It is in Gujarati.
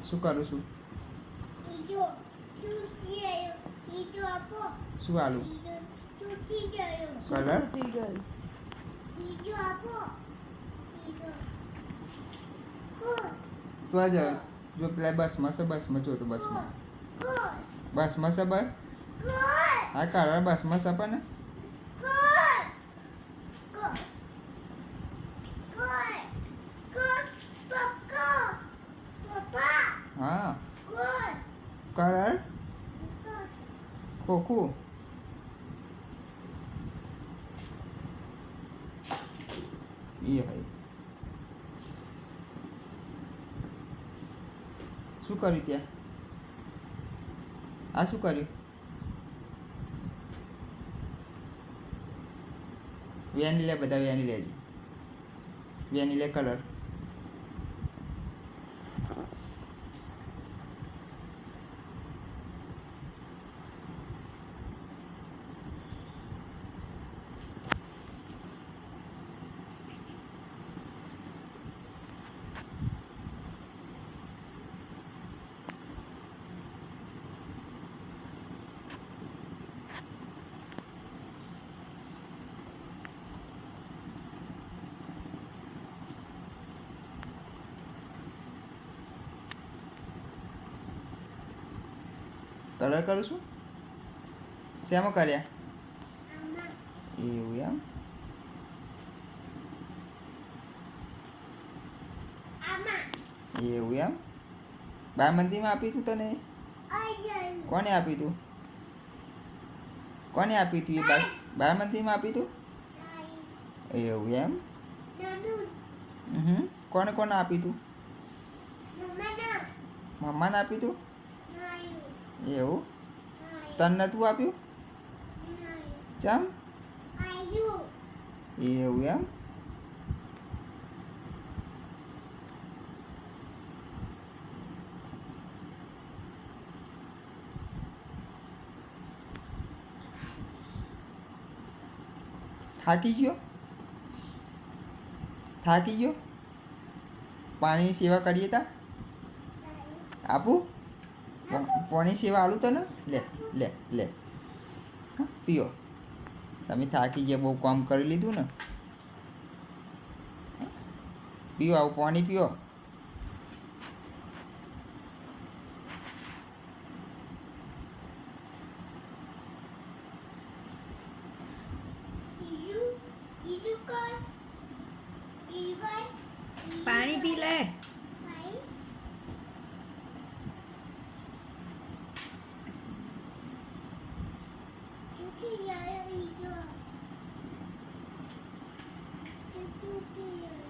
શું કરું છું? શું આલું? કલર તો જ જો પેલા બસમાં છે, બસમાં જો તો બસમાં છે બસ. હા કલર બસમાં છે પણ હા કલર ખોખું એ ભાઈ શું કર્યું ત્યાં? આ શું કર્યું? વેનીલા બધા વેનીલા જ વેનીલા કલર કલર કરું છું. શેમાં કર્યા? એવું એમ. એવું એમ. બાળમંદિરમાં આપ્યું તું તને? કોને આપ્યું તું? કોને આપ્યું તું એ બાળમંદિરમાં આપ્યું તું? એવું એમ. કોને કોને આપ્યું તું? મમ્માને આપ્યું તું? એવું તને નતું આપ્યું? ચમ? એવું એમ. થાકી ગયો? થાકી ગયો? પાણીની સેવા કરીએ તા આપું? પાણી સેવા આલું તને? લે લે લે પીઓ. તમે થાકી ગયા, બહુ કામ કરી લીધું ને. પીઓ આવું પાણી પીઓ. પાણી પી લે. Thank you.